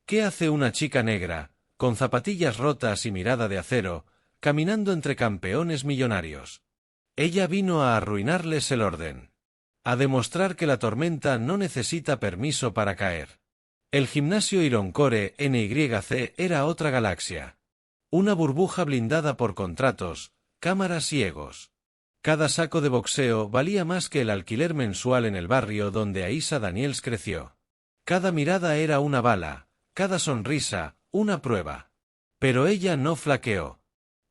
¿Qué hace una chica negra, con zapatillas rotas y mirada de acero, caminando entre campeones millonarios? Ella vino a arruinarles el orden. A demostrar que la tormenta no necesita permiso para caer. El gimnasio Ironcore NYC era otra galaxia. Una burbuja blindada por contratos, cámaras y egos. Cada saco de boxeo valía más que el alquiler mensual en el barrio donde Aisha Daniels creció. Cada mirada era una bala, cada sonrisa, una prueba. Pero ella no flaqueó.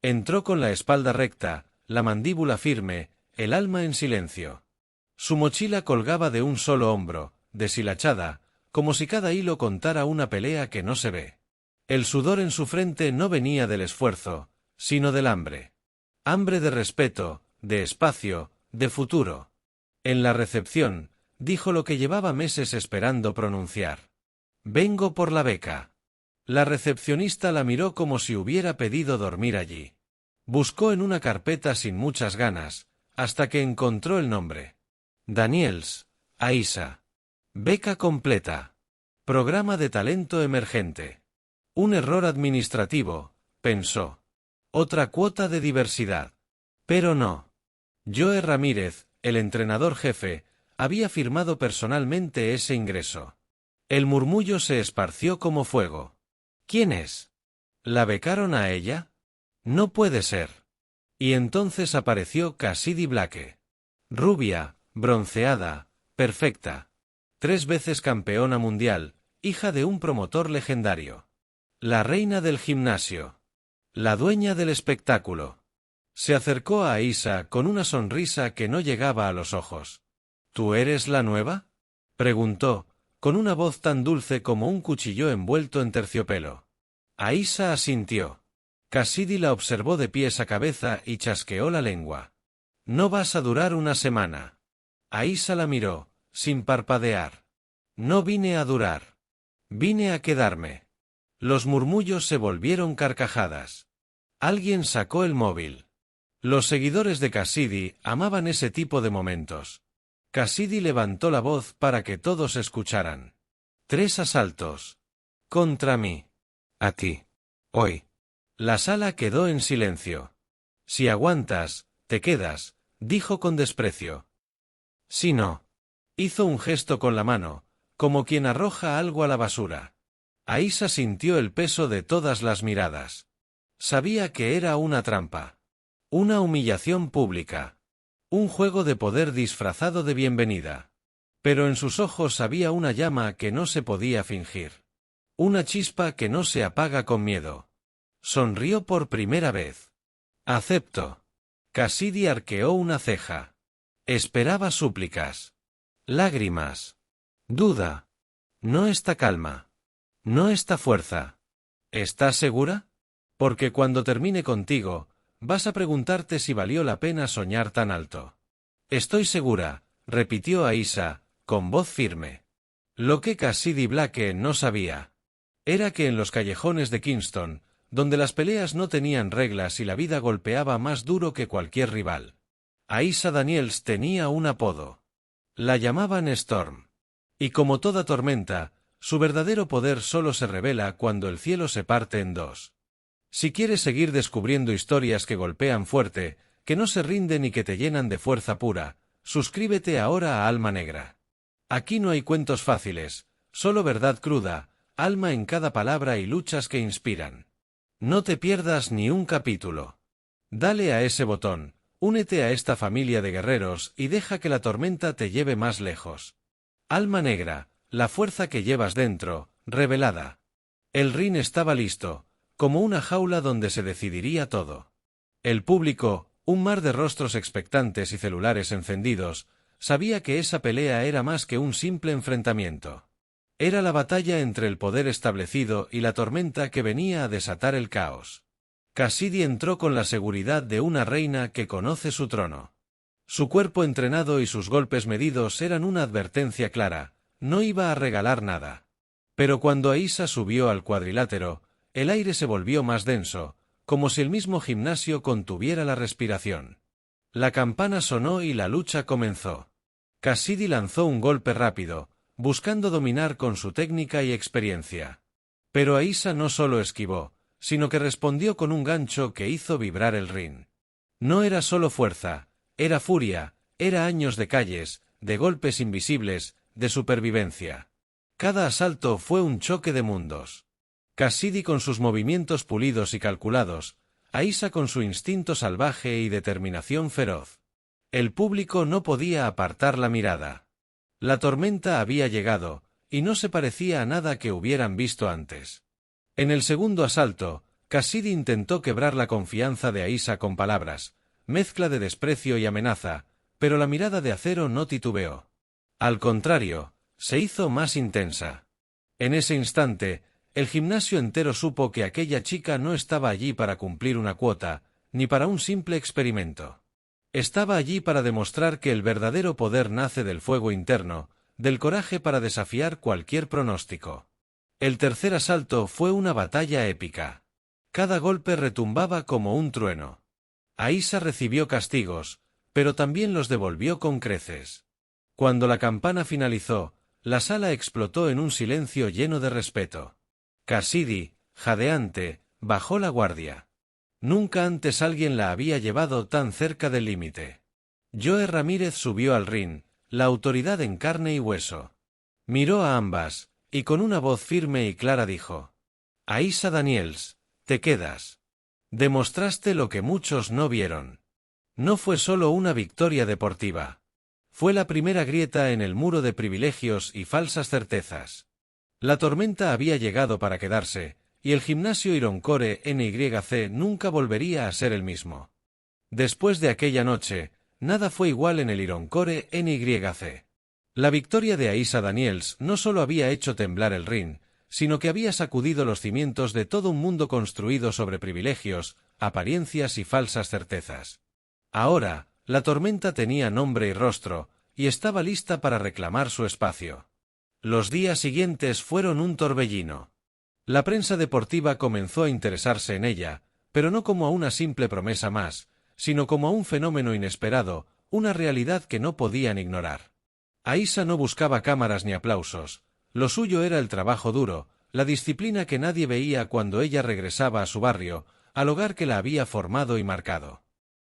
Entró con la espalda recta, la mandíbula firme, el alma en silencio. Su mochila colgaba de un solo hombro, deshilachada, como si cada hilo contara una pelea que no se ve. El sudor en su frente no venía del esfuerzo, sino del hambre. Hambre de respeto, de espacio, de futuro. En la recepción, dijo lo que llevaba meses esperando pronunciar. «Vengo por la beca». La recepcionista la miró como si hubiera pedido dormir allí. Buscó en una carpeta sin muchas ganas, hasta que encontró el nombre. Daniels, Aisha. Beca completa. Programa de talento emergente. Un error administrativo, pensó. Otra cuota de diversidad. Pero no. Joe Ramírez, el entrenador jefe, había firmado personalmente ese ingreso. El murmullo se esparció como fuego. ¿Quién es? ¿La becaron a ella? No puede ser. Y entonces apareció Cassidy Blake. Rubia, bronceada, perfecta. 3 veces campeona mundial, hija de un promotor legendario. La reina del gimnasio. La dueña del espectáculo. Se acercó a Aisha con una sonrisa que no llegaba a los ojos. ¿Tú eres la nueva?, preguntó, con una voz tan dulce como un cuchillo envuelto en terciopelo. Aisha asintió. Cassidy la observó de pies a cabeza y chasqueó la lengua. «No vas a durar una semana». Aisha la miró, sin parpadear. «No vine a durar. Vine a quedarme». Los murmullos se volvieron carcajadas. Alguien sacó el móvil. Los seguidores de Cassidy amaban ese tipo de momentos. Cassidy levantó la voz para que todos escucharan. 3 asaltos. Contra mí. A ti. Hoy. La sala quedó en silencio. Si aguantas, te quedas, dijo con desprecio. Si no. Hizo un gesto con la mano, como quien arroja algo a la basura. Aisha sintió el peso de todas las miradas. Sabía que era una trampa. Una humillación pública. Un juego de poder disfrazado de bienvenida. Pero en sus ojos había una llama que no se podía fingir. Una chispa que no se apaga con miedo. Sonrió por primera vez. «Acepto». Cassidy arqueó una ceja. Esperaba súplicas. Lágrimas. Duda. No está calma. No está fuerza. ¿Estás segura? Porque cuando termine contigo, vas a preguntarte si valió la pena soñar tan alto. Estoy segura, repitió Aisha, con voz firme. Lo que Cassidy Blake no sabía era que en los callejones de Kingston, donde las peleas no tenían reglas y la vida golpeaba más duro que cualquier rival, Aisha Daniels tenía un apodo. La llamaban Storm. Y como toda tormenta, su verdadero poder solo se revela cuando el cielo se parte en dos. Si quieres seguir descubriendo historias que golpean fuerte, que no se rinden y que te llenan de fuerza pura, suscríbete ahora a Alma Negra. Aquí no hay cuentos fáciles, solo verdad cruda, alma en cada palabra y luchas que inspiran. No te pierdas ni un capítulo. Dale a ese botón, únete a esta familia de guerreros y deja que la tormenta te lleve más lejos. Alma Negra, la fuerza que llevas dentro, revelada. El ring estaba listo, como una jaula donde se decidiría todo. El público, un mar de rostros expectantes y celulares encendidos, sabía que esa pelea era más que un simple enfrentamiento. Era la batalla entre el poder establecido y la tormenta que venía a desatar el caos. Cassidy entró con la seguridad de una reina que conoce su trono. Su cuerpo entrenado y sus golpes medidos eran una advertencia clara, no iba a regalar nada. Pero cuando Aisha subió al cuadrilátero, el aire se volvió más denso, como si el mismo gimnasio contuviera la respiración. La campana sonó y la lucha comenzó. Cassidy lanzó un golpe rápido, buscando dominar con su técnica y experiencia. Pero Aisa no solo esquivó, sino que respondió con un gancho que hizo vibrar el ring. No era solo fuerza, era furia, era años de calles, de golpes invisibles, de supervivencia. Cada asalto fue un choque de mundos. Cassidy con sus movimientos pulidos y calculados, Aisa con su instinto salvaje y determinación feroz. El público no podía apartar la mirada. La tormenta había llegado, y no se parecía a nada que hubieran visto antes. En el segundo asalto, Cassidy intentó quebrar la confianza de Aisa con palabras, mezcla de desprecio y amenaza, pero la mirada de acero no titubeó. Al contrario, se hizo más intensa. En ese instante, el gimnasio entero supo que aquella chica no estaba allí para cumplir una cuota, ni para un simple experimento. Estaba allí para demostrar que el verdadero poder nace del fuego interno, del coraje para desafiar cualquier pronóstico. El tercer asalto fue una batalla épica. Cada golpe retumbaba como un trueno. Aisa recibió castigos, pero también los devolvió con creces. Cuando la campana finalizó, la sala explotó en un silencio lleno de respeto. Cassidy, jadeante, bajó la guardia. Nunca antes alguien la había llevado tan cerca del límite. Joe Ramírez subió al ring, la autoridad en carne y hueso. Miró a ambas, y con una voz firme y clara dijo: Aisa Daniels, te quedas. Demostraste lo que muchos no vieron. No fue solo una victoria deportiva. Fue la primera grieta en el muro de privilegios y falsas certezas. La tormenta había llegado para quedarse, y el gimnasio Ironcore NYC nunca volvería a ser el mismo. Después de aquella noche, nada fue igual en el Ironcore NYC. La victoria de Aisa Daniels no solo había hecho temblar el ring, sino que había sacudido los cimientos de todo un mundo construido sobre privilegios, apariencias y falsas certezas. Ahora, la tormenta tenía nombre y rostro, y estaba lista para reclamar su espacio. Los días siguientes fueron un torbellino. La prensa deportiva comenzó a interesarse en ella, pero no como a una simple promesa más, sino como a un fenómeno inesperado, una realidad que no podían ignorar. Aisa no buscaba cámaras ni aplausos, lo suyo era el trabajo duro, la disciplina que nadie veía cuando ella regresaba a su barrio, al hogar que la había formado y marcado.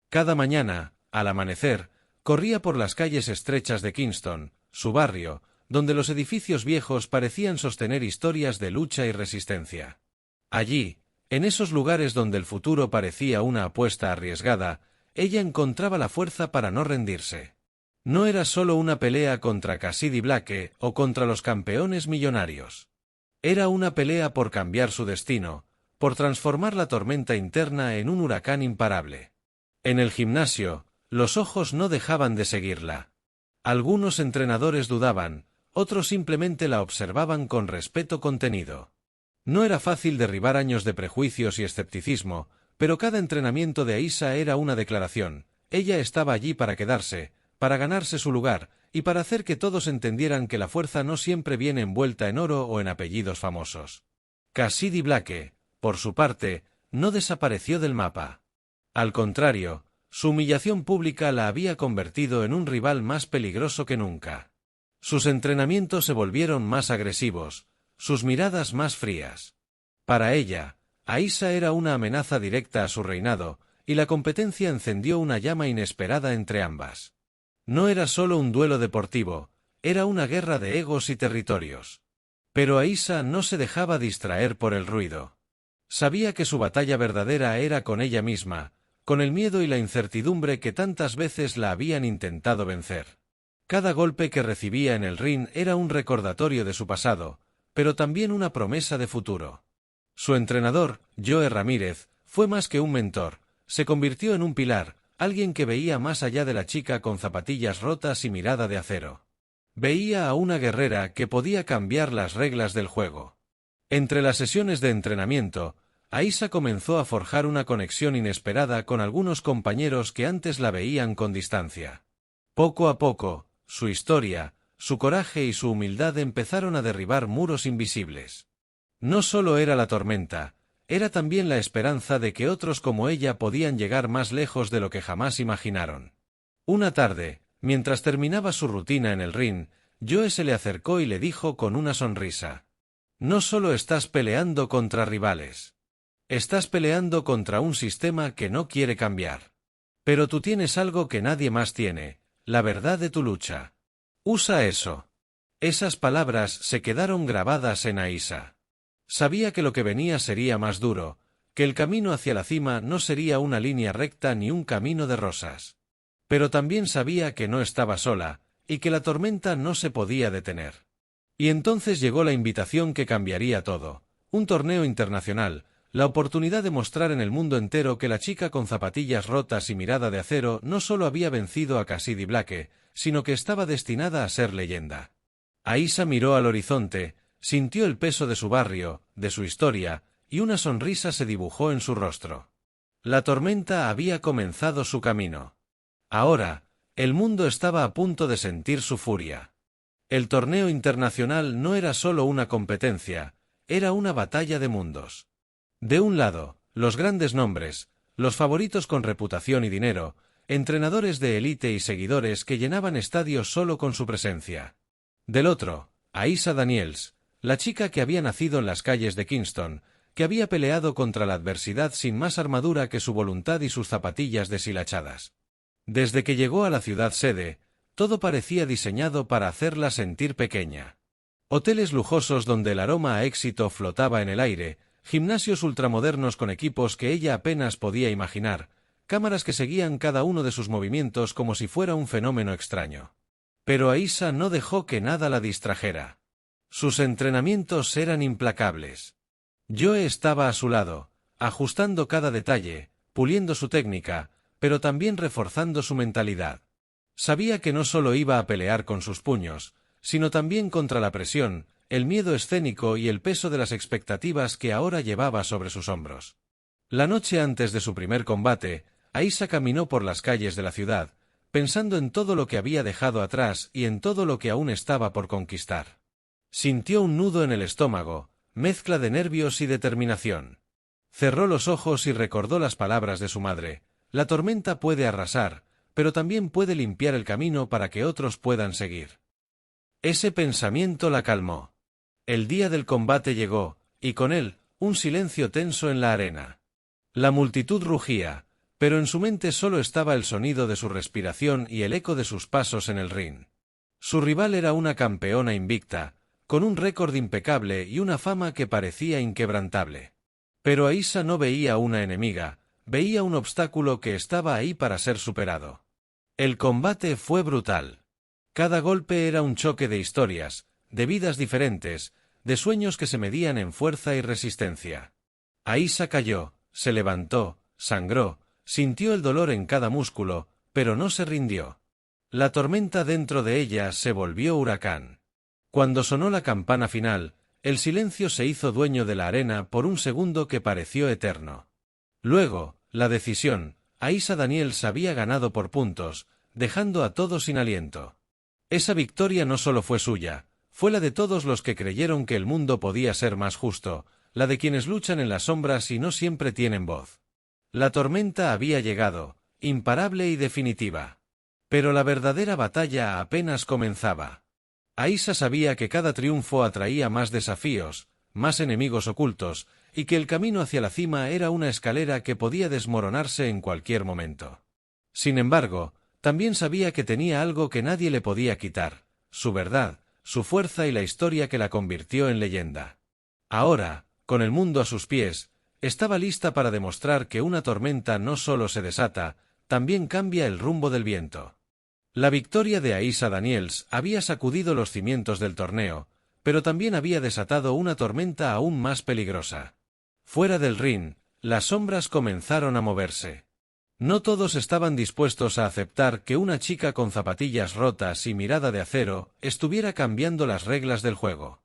Cada mañana, al amanecer, corría por las calles estrechas de Kingston, su barrio, donde los edificios viejos parecían sostener historias de lucha y resistencia. Allí, en esos lugares donde el futuro parecía una apuesta arriesgada, ella encontraba la fuerza para no rendirse. No era solo una pelea contra Cassidy Blake o contra los campeones millonarios. Era una pelea por cambiar su destino, por transformar la tormenta interna en un huracán imparable. En el gimnasio, los ojos no dejaban de seguirla. Algunos entrenadores dudaban, otros simplemente la observaban con respeto contenido. No era fácil derribar años de prejuicios y escepticismo, pero cada entrenamiento de Aisa era una declaración. Ella estaba allí para quedarse, para ganarse su lugar, y para hacer que todos entendieran que la fuerza no siempre viene envuelta en oro o en apellidos famosos. Cassidy Blake, por su parte, no desapareció del mapa. Al contrario, su humillación pública la había convertido en un rival más peligroso que nunca. Sus entrenamientos se volvieron más agresivos, sus miradas más frías. Para ella, Aisa era una amenaza directa a su reinado, y la competencia encendió una llama inesperada entre ambas. No era solo un duelo deportivo, era una guerra de egos y territorios. Pero Aisa no se dejaba distraer por el ruido. Sabía que su batalla verdadera era con ella misma, con el miedo y la incertidumbre que tantas veces la habían intentado vencer. Cada golpe que recibía en el ring era un recordatorio de su pasado, pero también una promesa de futuro. Su entrenador, Joe Ramírez, fue más que un mentor, se convirtió en un pilar, alguien que veía más allá de la chica con zapatillas rotas y mirada de acero. Veía a una guerrera que podía cambiar las reglas del juego. Entre las sesiones de entrenamiento, Aisa comenzó a forjar una conexión inesperada con algunos compañeros que antes la veían con distancia. Poco a poco, su historia, su coraje y su humildad empezaron a derribar muros invisibles. No solo era la tormenta, era también la esperanza de que otros como ella podían llegar más lejos de lo que jamás imaginaron. Una tarde, mientras terminaba su rutina en el ring, Joe se le acercó y le dijo con una sonrisa: No solo estás peleando contra rivales. Estás peleando contra un sistema que no quiere cambiar. Pero tú tienes algo que nadie más tiene, la verdad de tu lucha. Usa eso. Esas palabras se quedaron grabadas en Aisha. Sabía que lo que venía sería más duro, que el camino hacia la cima no sería una línea recta ni un camino de rosas. Pero también sabía que no estaba sola, y que la tormenta no se podía detener. Y entonces llegó la invitación que cambiaría todo, un torneo internacional, la oportunidad de mostrar en el mundo entero que la chica con zapatillas rotas y mirada de acero no solo había vencido a Cassidy Blake, sino que estaba destinada a ser leyenda. Aisha miró al horizonte, sintió el peso de su barrio, de su historia, y una sonrisa se dibujó en su rostro. La tormenta había comenzado su camino. Ahora, el mundo estaba a punto de sentir su furia. El torneo internacional no era solo una competencia, era una batalla de mundos. De un lado, los grandes nombres, los favoritos con reputación y dinero, entrenadores de élite y seguidores que llenaban estadios solo con su presencia. Del otro, Aisha Daniels, la chica que había nacido en las calles de Kingston, que había peleado contra la adversidad sin más armadura que su voluntad y sus zapatillas deshilachadas. Desde que llegó a la ciudad sede, todo parecía diseñado para hacerla sentir pequeña. Hoteles lujosos donde el aroma a éxito flotaba en el aire, gimnasios ultramodernos con equipos que ella apenas podía imaginar, cámaras que seguían cada uno de sus movimientos como si fuera un fenómeno extraño. Pero Aisha no dejó que nada la distrajera. Sus entrenamientos eran implacables. Joe estaba a su lado, ajustando cada detalle, puliendo su técnica, pero también reforzando su mentalidad. Sabía que no solo iba a pelear con sus puños, sino también contra la presión, el miedo escénico y el peso de las expectativas que ahora llevaba sobre sus hombros. La noche antes de su primer combate, Aisha caminó por las calles de la ciudad, pensando en todo lo que había dejado atrás y en todo lo que aún estaba por conquistar. Sintió un nudo en el estómago, mezcla de nervios y determinación. Cerró los ojos y recordó las palabras de su madre: la tormenta puede arrasar, pero también puede limpiar el camino para que otros puedan seguir. Ese pensamiento la calmó. El día del combate llegó, y con él, un silencio tenso en la arena. La multitud rugía, pero en su mente solo estaba el sonido de su respiración y el eco de sus pasos en el ring. Su rival era una campeona invicta, con un récord impecable y una fama que parecía inquebrantable. Pero Aisha no veía una enemiga, veía un obstáculo que estaba ahí para ser superado. El combate fue brutal. Cada golpe era un choque de historias, de vidas diferentes, de sueños que se medían en fuerza y resistencia. Aisha cayó, se levantó, sangró, sintió el dolor en cada músculo, pero no se rindió. La tormenta dentro de ella se volvió huracán. Cuando sonó la campana final, el silencio se hizo dueño de la arena por un segundo que pareció eterno. Luego, la decisión: Aisha Daniels había ganado por puntos, dejando a todos sin aliento. Esa victoria no solo fue suya, fue la de todos los que creyeron que el mundo podía ser más justo, la de quienes luchan en las sombras y no siempre tienen voz. La tormenta había llegado, imparable y definitiva. Pero la verdadera batalla apenas comenzaba. Aisha sabía que cada triunfo atraía más desafíos, más enemigos ocultos, y que el camino hacia la cima era una escalera que podía desmoronarse en cualquier momento. Sin embargo, también sabía que tenía algo que nadie le podía quitar: su verdad, su fuerza y la historia que la convirtió en leyenda. Ahora, con el mundo a sus pies, estaba lista para demostrar que una tormenta no solo se desata, también cambia el rumbo del viento. La victoria de Aisha Daniels había sacudido los cimientos del torneo, pero también había desatado una tormenta aún más peligrosa. Fuera del ring, las sombras comenzaron a moverse. No todos estaban dispuestos a aceptar que una chica con zapatillas rotas y mirada de acero estuviera cambiando las reglas del juego.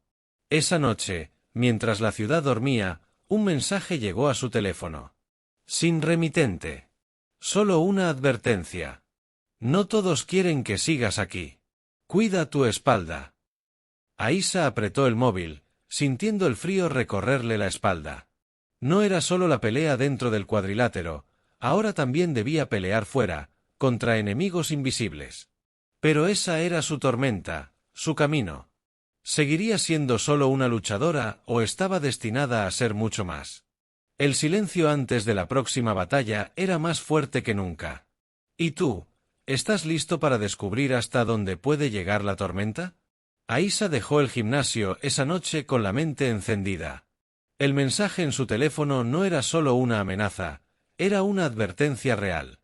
Esa noche, mientras la ciudad dormía, un mensaje llegó a su teléfono. Sin remitente. Solo una advertencia. No todos quieren que sigas aquí. Cuida tu espalda. Aisha apretó el móvil, sintiendo el frío recorrerle la espalda. No era solo la pelea dentro del cuadrilátero, ahora también debía pelear fuera, contra enemigos invisibles. Pero esa era su tormenta, su camino. ¿Seguiría siendo solo una luchadora o estaba destinada a ser mucho más? El silencio antes de la próxima batalla era más fuerte que nunca. ¿Y tú? ¿Estás listo para descubrir hasta dónde puede llegar la tormenta? Aisa dejó el gimnasio esa noche con la mente encendida. El mensaje en su teléfono no era solo una amenaza, era una advertencia real.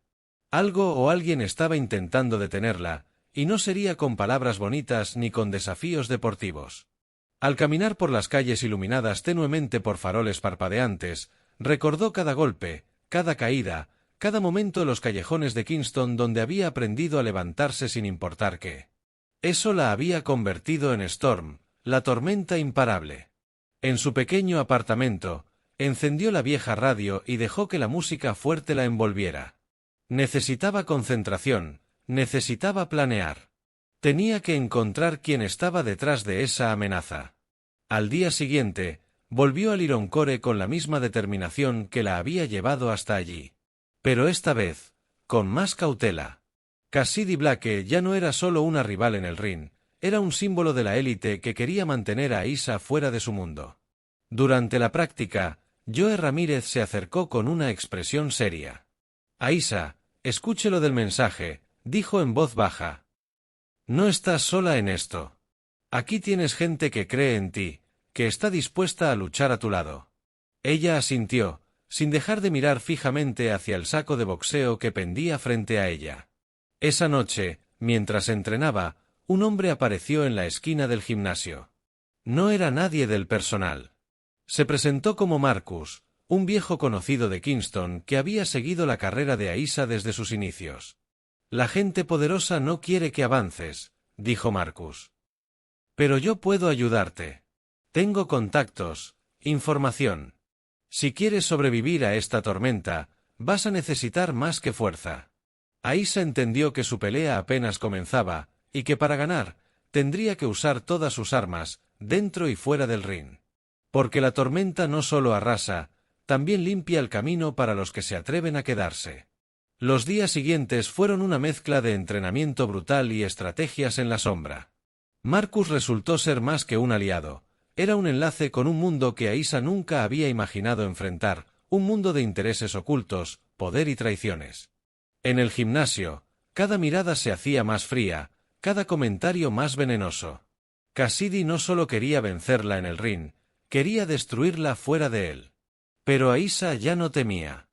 Algo o alguien estaba intentando detenerla, y no sería con palabras bonitas ni con desafíos deportivos. Al caminar por las calles iluminadas tenuemente por faroles parpadeantes, recordó cada golpe, cada caída, cada momento en los callejones de Kingston donde había aprendido a levantarse sin importar qué. Eso la había convertido en Storm, la tormenta imparable. En su pequeño apartamento, encendió la vieja radio y dejó que la música fuerte la envolviera. Necesitaba concentración, necesitaba planear. Tenía que encontrar quién estaba detrás de esa amenaza. Al día siguiente, volvió al Ironcore con la misma determinación que la había llevado hasta allí. Pero esta vez, con más cautela. Cassidy Blake ya no era solo una rival en el ring, era un símbolo de la élite que quería mantener a Aisa fuera de su mundo. Durante la práctica, Joe Ramírez se acercó con una expresión seria. Aisa, escuche lo del mensaje, dijo en voz baja. No estás sola en esto. Aquí tienes gente que cree en ti, que está dispuesta a luchar a tu lado. Ella asintió, sin dejar de mirar fijamente hacia el saco de boxeo que pendía frente a ella. Esa noche, mientras entrenaba, un hombre apareció en la esquina del gimnasio. No era nadie del personal. Se presentó como Marcus, un viejo conocido de Kingston que había seguido la carrera de Aisa desde sus inicios. La gente poderosa no quiere que avances, dijo Marcus. Pero yo puedo ayudarte. Tengo contactos, información. Si quieres sobrevivir a esta tormenta, vas a necesitar más que fuerza. Aisa entendió que su pelea apenas comenzaba, y que para ganar, tendría que usar todas sus armas, dentro y fuera del ring. Porque la tormenta no solo arrasa, también limpia el camino para los que se atreven a quedarse. Los días siguientes fueron una mezcla de entrenamiento brutal y estrategias en la sombra. Marcus resultó ser más que un aliado, era un enlace con un mundo que Aisa nunca había imaginado enfrentar, un mundo de intereses ocultos, poder y traiciones. En el gimnasio, cada mirada se hacía más fría, cada comentario más venenoso. Cassidy no solo quería vencerla en el ring, quería destruirla fuera de él. Pero Aisa ya no temía.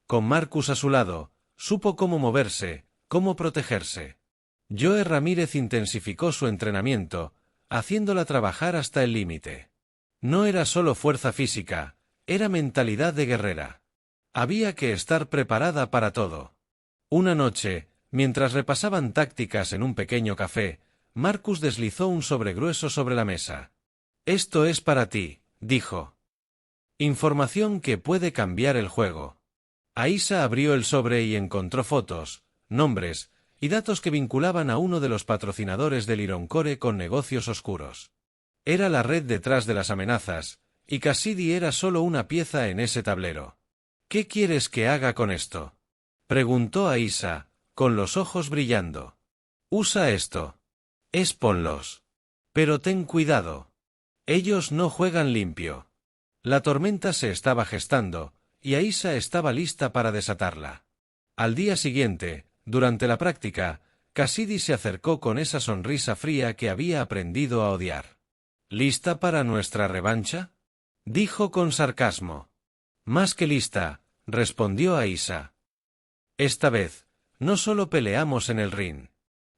Con Marcus a su lado, supo cómo moverse, cómo protegerse. Joe Ramírez intensificó su entrenamiento, haciéndola trabajar hasta el límite. No era solo fuerza física, era mentalidad de guerrera. Había que estar preparada para todo. Una noche, mientras repasaban tácticas en un pequeño café, Marcus deslizó un sobre grueso sobre la mesa. «Esto es para ti», dijo. «Información que puede cambiar el juego». Aisa abrió el sobre y encontró fotos, nombres y datos que vinculaban a uno de los patrocinadores del Ironcore con negocios oscuros. Era la red detrás de las amenazas, y Cassidy era solo una pieza en ese tablero. «¿Qué quieres que haga con esto?», preguntó Aisa, con los ojos brillando. «Usa esto. Expónlos. Pero ten cuidado. Ellos no juegan limpio». La tormenta se estaba gestando, y Aisa estaba lista para desatarla. Al día siguiente, durante la práctica, Cassidy se acercó con esa sonrisa fría que había aprendido a odiar. «¿Lista para nuestra revancha?», dijo con sarcasmo. «Más que lista», respondió Aisa. «Esta vez, no solo peleamos en el ring».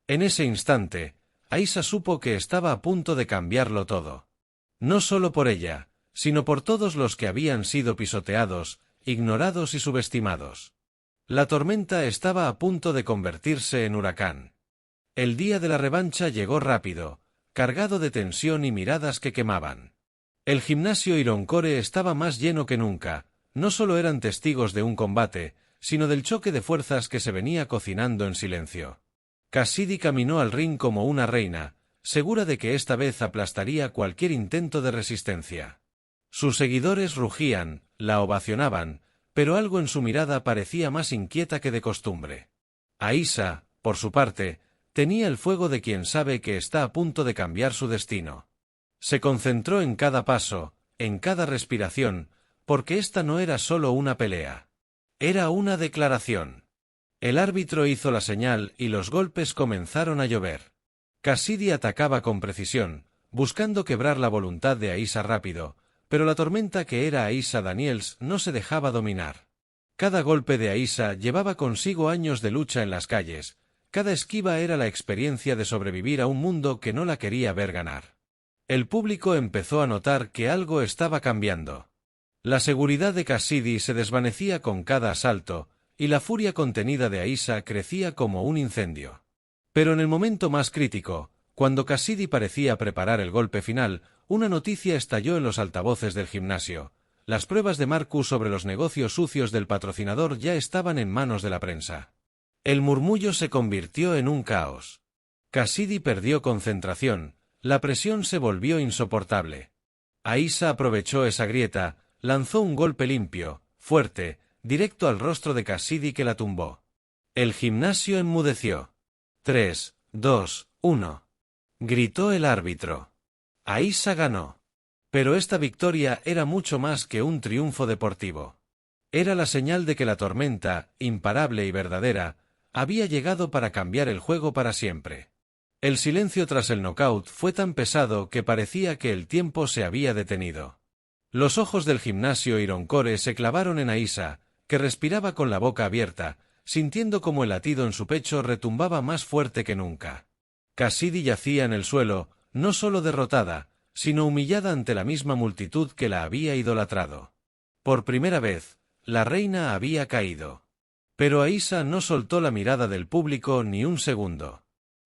En ese instante, Aisa supo que estaba a punto de cambiarlo todo. No solo por ella, sino por todos los que habían sido pisoteados, ignorados y subestimados. La tormenta estaba a punto de convertirse en huracán. El día de la revancha llegó rápido, cargado de tensión y miradas que quemaban. El gimnasio Ironcore estaba más lleno que nunca, no solo eran testigos de un combate, sino del choque de fuerzas que se venía cocinando en silencio. Cassidy caminó al ring como una reina, segura de que esta vez aplastaría cualquier intento de resistencia. Sus seguidores rugían, la ovacionaban, pero algo en su mirada parecía más inquieta que de costumbre. Aisa, por su parte, tenía el fuego de quien sabe que está a punto de cambiar su destino. Se concentró en cada paso, en cada respiración, porque esta no era solo una pelea. Era una declaración. El árbitro hizo la señal y los golpes comenzaron a llover. Cassidy atacaba con precisión, buscando quebrar la voluntad de Aisha rápido, pero la tormenta que era Aisha Daniels no se dejaba dominar. Cada golpe de Aisha llevaba consigo años de lucha en las calles, cada esquiva era la experiencia de sobrevivir a un mundo que no la quería ver ganar. El público empezó a notar que algo estaba cambiando. La seguridad de Cassidy se desvanecía con cada asalto, y la furia contenida de Aisha crecía como un incendio. Pero en el momento más crítico, cuando Cassidy parecía preparar el golpe final, una noticia estalló en los altavoces del gimnasio. Las pruebas de Marcus sobre los negocios sucios del patrocinador ya estaban en manos de la prensa. El murmullo se convirtió en un caos. Cassidy perdió concentración, la presión se volvió insoportable. Aisha aprovechó esa grieta, lanzó un golpe limpio, fuerte, directo al rostro de Cassidy que la tumbó. El gimnasio enmudeció. 3, 2, 1. Gritó el árbitro. Aisha ganó. Pero esta victoria era mucho más que un triunfo deportivo. Era la señal de que la tormenta, imparable y verdadera, había llegado para cambiar el juego para siempre. El silencio tras el knockout fue tan pesado que parecía que el tiempo se había detenido. Los ojos del gimnasio Ironcore se clavaron en Aisha, que respiraba con la boca abierta, sintiendo como el latido en su pecho retumbaba más fuerte que nunca. Cassidy yacía en el suelo, no solo derrotada, sino humillada ante la misma multitud que la había idolatrado. Por primera vez, la reina había caído. Pero Aisha no soltó la mirada del público ni un segundo.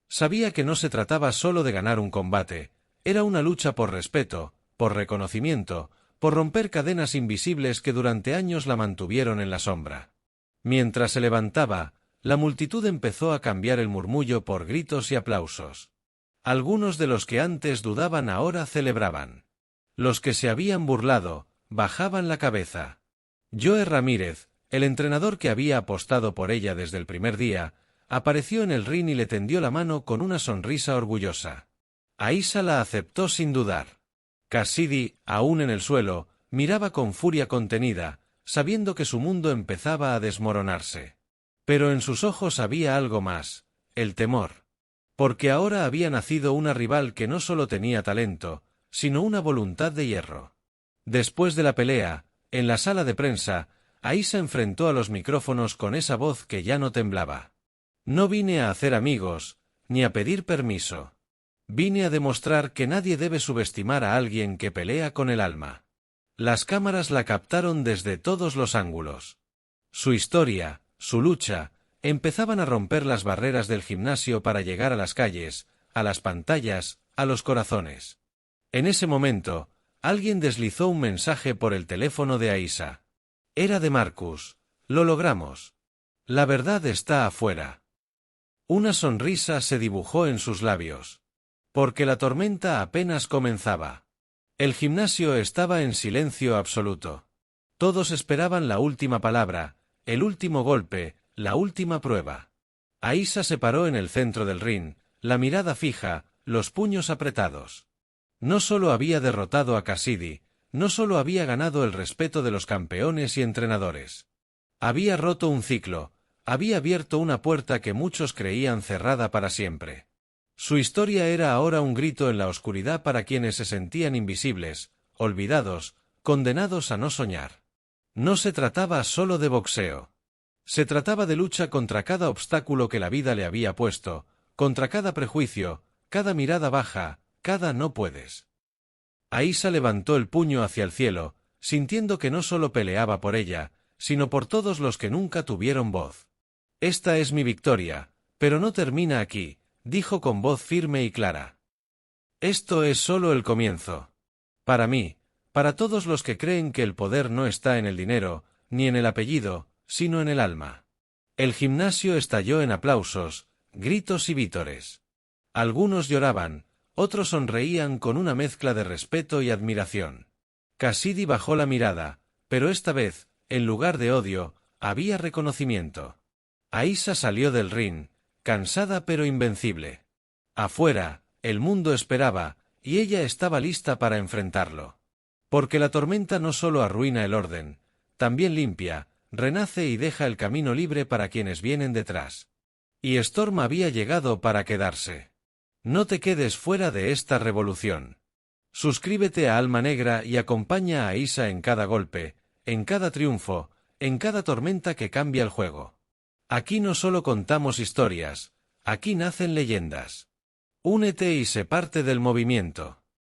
Sabía que no se trataba solo de ganar un combate, era una lucha por respeto, por reconocimiento, por romper cadenas invisibles que durante años la mantuvieron en la sombra. Mientras se levantaba, la multitud empezó a cambiar el murmullo por gritos y aplausos. Algunos de los que antes dudaban ahora celebraban. Los que se habían burlado, bajaban la cabeza. Joe Ramírez, el entrenador que había apostado por ella desde el primer día, apareció en el ring y le tendió la mano con una sonrisa orgullosa. Aisha la aceptó sin dudar. Cassidy, aún en el suelo, miraba con furia contenida, sabiendo que su mundo empezaba a desmoronarse. Pero en sus ojos había algo más, el temor. Porque ahora había nacido una rival que no solo tenía talento, sino una voluntad de hierro. Después de la pelea, en la sala de prensa, Aisha enfrentó a los micrófonos con esa voz que ya no temblaba. No vine a hacer amigos, ni a pedir permiso. Vine a demostrar que nadie debe subestimar a alguien que pelea con el alma. Las cámaras la captaron desde todos los ángulos. Su historia, su lucha, empezaban a romper las barreras del gimnasio para llegar a las calles, a las pantallas, a los corazones. En ese momento, alguien deslizó un mensaje por el teléfono de Aisha. Era de Marcus. Lo logramos. La verdad está afuera. Una sonrisa se dibujó en sus labios. Porque la tormenta apenas comenzaba. El gimnasio estaba en silencio absoluto. Todos esperaban la última palabra, el último golpe, la última prueba. Aisha se paró en el centro del ring, la mirada fija, los puños apretados. No solo había derrotado a Cassidy, no solo había ganado el respeto de los campeones y entrenadores. Había roto un ciclo, había abierto una puerta que muchos creían cerrada para siempre. Su historia era ahora un grito en la oscuridad para quienes se sentían invisibles, olvidados, condenados a no soñar. No se trataba solo de boxeo. Se trataba de lucha contra cada obstáculo que la vida le había puesto, contra cada prejuicio, cada mirada baja, cada no puedes. Aisha levantó el puño hacia el cielo, sintiendo que no solo peleaba por ella, sino por todos los que nunca tuvieron voz. Esta es mi victoria, pero no termina aquí, dijo con voz firme y clara. Esto es solo el comienzo. Para mí, para todos los que creen que el poder no está en el dinero, ni en el apellido, sino en el alma. El gimnasio estalló en aplausos, gritos y vítores. Algunos lloraban, otros sonreían con una mezcla de respeto y admiración. Cassidy bajó la mirada, pero esta vez, en lugar de odio, había reconocimiento. Aisha salió del ring, cansada pero invencible. Afuera, el mundo esperaba, y ella estaba lista para enfrentarlo. Porque la tormenta no solo arruina el orden, también limpia, renace y deja el camino libre para quienes vienen detrás. Y Storm había llegado para quedarse. No te quedes fuera de esta revolución. Suscríbete a Alma Negra y acompaña a Isa en cada golpe, en cada triunfo, en cada tormenta que cambia el juego. Aquí no solo contamos historias, aquí nacen leyendas. Únete y sé parte del movimiento.